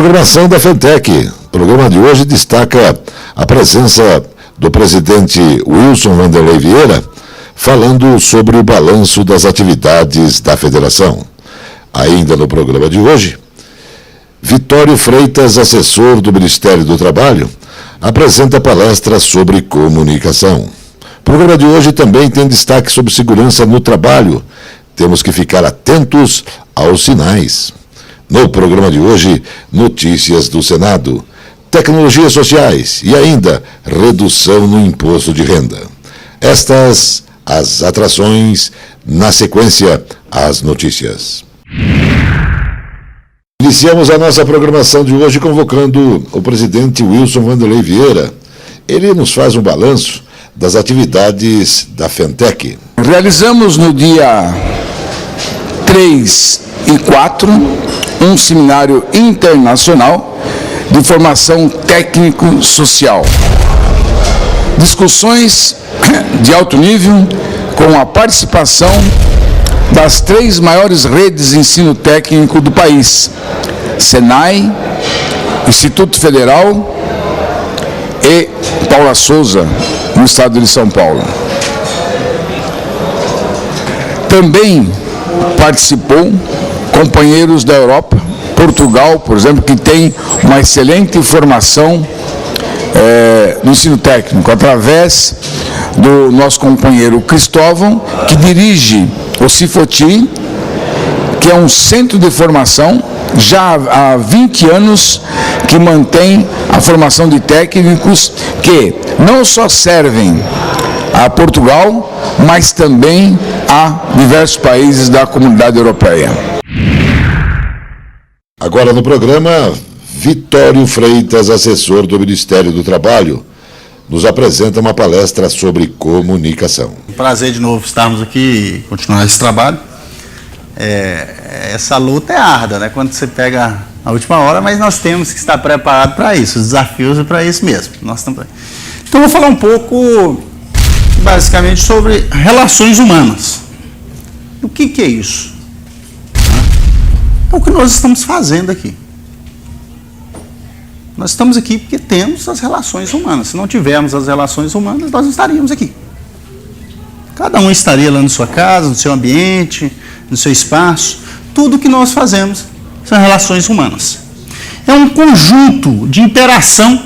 programação da FENTEC. O programa de hoje destaca a presença do presidente Wilson Vanderlei Vieira, falando sobre o balanço das atividades da federação. Ainda no programa de hoje, Vitório Freitas, assessor do Ministério do Trabalho, apresenta palestra sobre comunicação. O programa de hoje também tem destaque sobre segurança no trabalho. Temos que ficar atentos aos sinais. No programa de hoje, notícias do Senado, tecnologias sociais e ainda redução no imposto de renda. Estas as atrações, na sequência, as notícias. Iniciamos a nossa programação de hoje convocando o presidente Wilson Vanderlei Vieira. Ele nos faz um balanço das atividades da FENTEC. Realizamos no dia 3 e 4 um seminário internacional de formação técnico-social. Discussões de alto nível com a participação das 3 maiores redes de ensino técnico do país: Senai, Instituto Federal e Paula Souza, no estado de São Paulo. Também participou companheiros da Europa, Portugal, por exemplo, que tem uma excelente formação no ensino técnico, através do nosso companheiro Cristóvão, que dirige o Cifoti, que é um centro de formação, já há 20 anos, que mantém a formação de técnicos que não só servem a Portugal, mas também a diversos países da comunidade europeia. Agora no programa, Vitório Freitas, assessor do Ministério do Trabalho, nos apresenta uma palestra sobre comunicação. Prazer de novo estarmos aqui e continuar esse trabalho. Essa luta é árdua, né? Quando você pega a última hora, mas nós temos que estar preparados para isso, os desafios é para isso mesmo. Nós também. Então, eu vou falar um pouco, basicamente, sobre relações humanas. O que é isso? É o que nós estamos fazendo aqui. Nós estamos aqui porque temos as relações humanas. Se não tivermos as relações humanas, nós não estaríamos aqui. Cada um estaria lá na sua casa, no seu ambiente, no seu espaço. Tudo que nós fazemos são relações humanas. É um conjunto de interação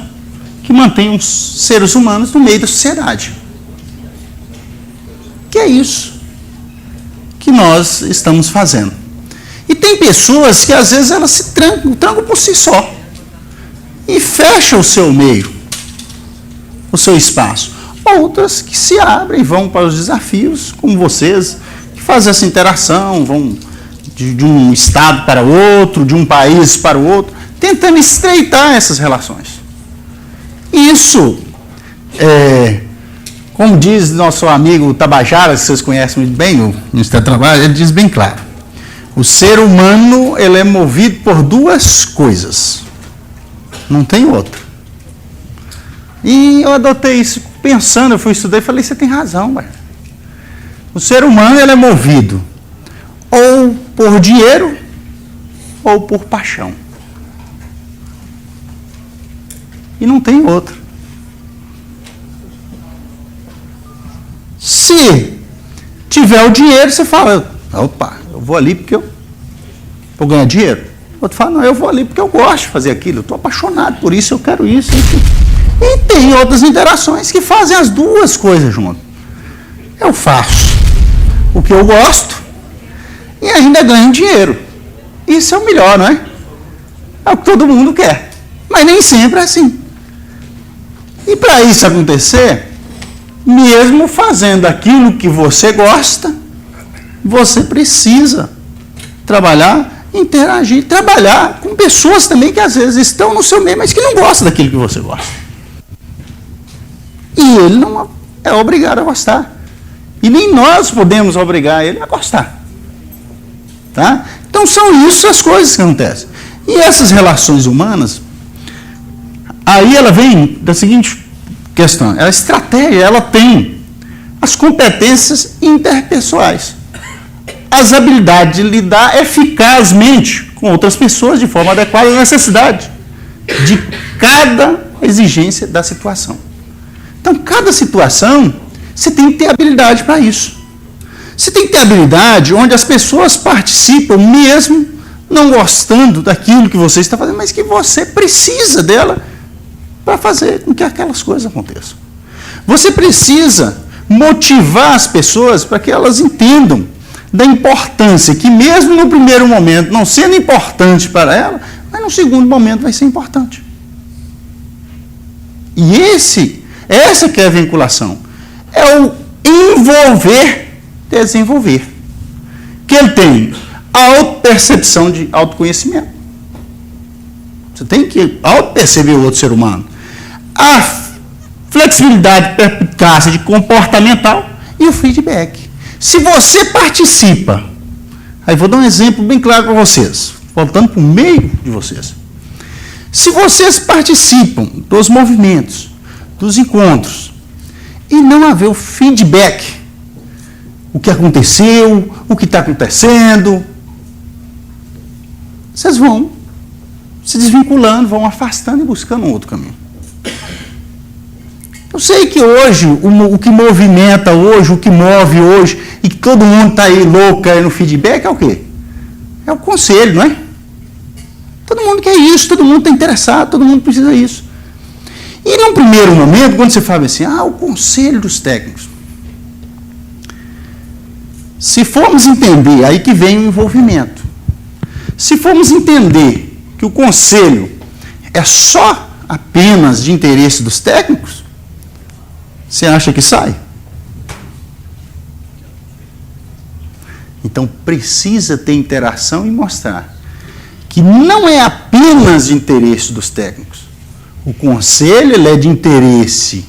que mantém os seres humanos no meio da sociedade. Que é isso que nós estamos fazendo. E tem pessoas que às vezes elas se trancam por si só e fecham o seu meio, o seu espaço. Outras que se abrem e vão para os desafios, como vocês, que fazem essa interação, vão de um estado para outro, de um país para o outro, tentando estreitar essas relações. Isso, como diz nosso amigo Tabajara, que vocês conhecem muito bem, o Ministério do Trabalho, ele diz bem claro: o ser humano ele é movido por 2 coisas, não tem outra. E eu adotei isso pensando, eu fui estudar e falei, você tem razão, velho. O ser humano ele é movido ou por dinheiro ou por paixão. E não tem outra. Se tiver o dinheiro, você fala, opa, eu vou ali porque eu vou ganhar dinheiro. Outro fala, não, eu vou ali porque eu gosto de fazer aquilo, eu estou apaixonado por isso, eu quero isso. E tem outras interações que fazem as 2 coisas juntas. Eu faço o que eu gosto e ainda ganho dinheiro. Isso é o melhor, não é? É o que todo mundo quer. Mas nem sempre é assim. E para isso acontecer, mesmo fazendo aquilo que você gosta, você precisa trabalhar, interagir, trabalhar com pessoas também que às vezes estão no seu meio, mas que não gostam daquilo que você gosta. E ele não é obrigado a gostar. E nem nós podemos obrigar ele a gostar. Tá? Então são isso as coisas que acontecem. E essas relações humanas, aí ela vem da seguinte questão: a estratégia, ela tem as competências interpessoais, as habilidades de lidar eficazmente com outras pessoas de forma adequada à necessidade de cada exigência da situação. Então, cada situação, você tem que ter habilidade para isso. Você tem que ter habilidade onde as pessoas participam, mesmo não gostando daquilo que você está fazendo, mas que você precisa dela para fazer com que aquelas coisas aconteçam. Você precisa motivar as pessoas para que elas entendam da importância, que mesmo no primeiro momento não sendo importante para ela, mas no segundo momento vai ser importante. E essa que é a vinculação. É o envolver, desenvolver. Que ele tem a autopercepção de autoconhecimento. Você tem que autoperceber o outro ser humano. A flexibilidade, perspicácia de comportamental e o feedback. Se você participa, aí vou dar um exemplo bem claro para vocês, voltando para o meio de vocês. Se vocês participam dos movimentos, dos encontros, e não haver o feedback, o que aconteceu, o que está acontecendo, vocês vão se desvinculando, vão afastando e buscando um outro caminho. Eu sei que hoje, o que movimenta hoje, o que move hoje, e que todo mundo está aí louco aí no feedback, é o quê? É o conselho, não é? Todo mundo quer isso, todo mundo está interessado, todo mundo precisa disso. E num primeiro momento, quando você fala assim, o conselho dos técnicos. Se formos entender, aí que vem o envolvimento. Se formos entender que o conselho é só apenas de interesse dos técnicos, você acha que sai? Então precisa ter interação e mostrar que não é apenas de interesse dos técnicos. O conselho ele é de interesse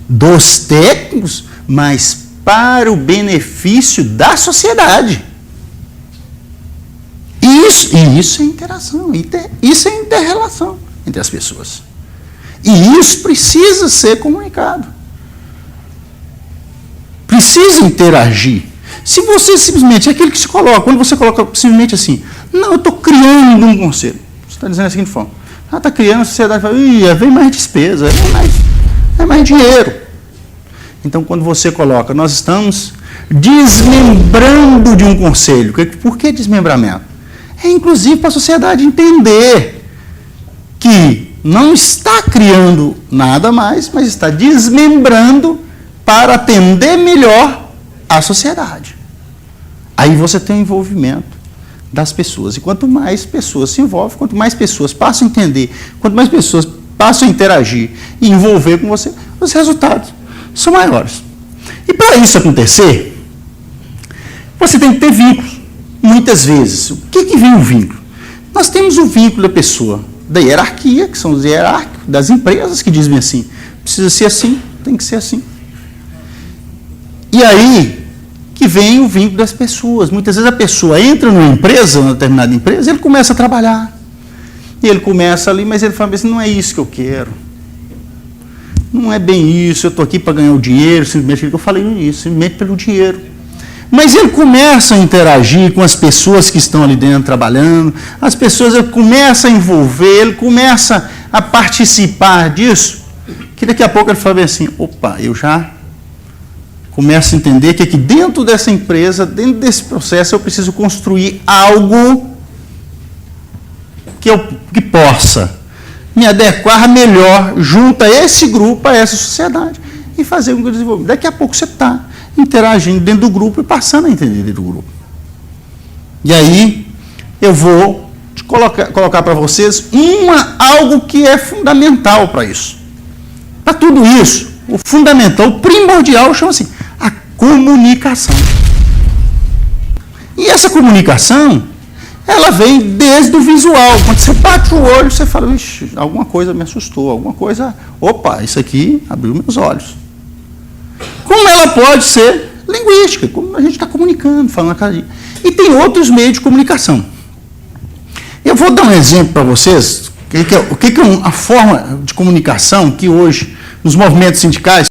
dos técnicos, mas para o benefício da sociedade. E isso é interação, isso é inter-relação entre as pessoas. E isso precisa ser comunicado. Precisa interagir. Se você simplesmente, é aquilo que se coloca, quando você coloca simplesmente assim, não, eu estou criando um conselho. Você está dizendo da seguinte forma, está criando, a sociedade fala, vem mais despesa, é mais dinheiro. Então, quando você coloca, nós estamos desmembrando de um conselho. Por que desmembramento? É inclusive para a sociedade entender que não está criando nada mais, mas está desmembrando para atender melhor a sociedade. Aí você tem o envolvimento das pessoas. E quanto mais pessoas se envolvem, quanto mais pessoas passam a entender, quanto mais pessoas passam a interagir e envolver com você, os resultados são maiores. E para isso acontecer, você tem que ter vínculos. Muitas vezes, o que vem o vínculo? Nós temos o vínculo da pessoa, da hierarquia, que são os hierárquicos, das empresas que dizem assim, precisa ser assim, tem que ser assim. E aí que vem o vínculo das pessoas. Muitas vezes a pessoa entra numa empresa, numa determinada empresa, ele começa a trabalhar. E ele começa ali, mas ele fala assim, não é isso que eu quero. Não é bem isso, eu estou aqui para ganhar o dinheiro, simplesmente, eu falei isso, simplesmente pelo dinheiro. Mas ele começa a interagir com as pessoas que estão ali dentro trabalhando, as pessoas, ele começa a envolver, ele começa a participar disso, que daqui a pouco ele fala assim, opa, eu já começo a entender que aqui dentro dessa empresa, dentro desse processo, eu preciso construir algo que possa me adequar melhor junto a esse grupo, a essa sociedade, e fazer um desenvolvimento. Daqui a pouco você está interagindo dentro do grupo e passando a entender dentro do grupo. E aí, eu vou colocar para vocês algo que é fundamental para isso. Para tudo isso, o fundamental, o primordial, chama assim, a comunicação. E essa comunicação, ela vem desde o visual. Quando você bate o olho, você fala, ixi, alguma coisa me assustou, alguma coisa, opa, isso aqui abriu meus olhos. Como ela pode ser linguística, como a gente está comunicando, falando a cada dia. E tem outros meios de comunicação. Eu vou dar um exemplo para vocês, o que é a forma de comunicação que hoje, nos movimentos sindicais,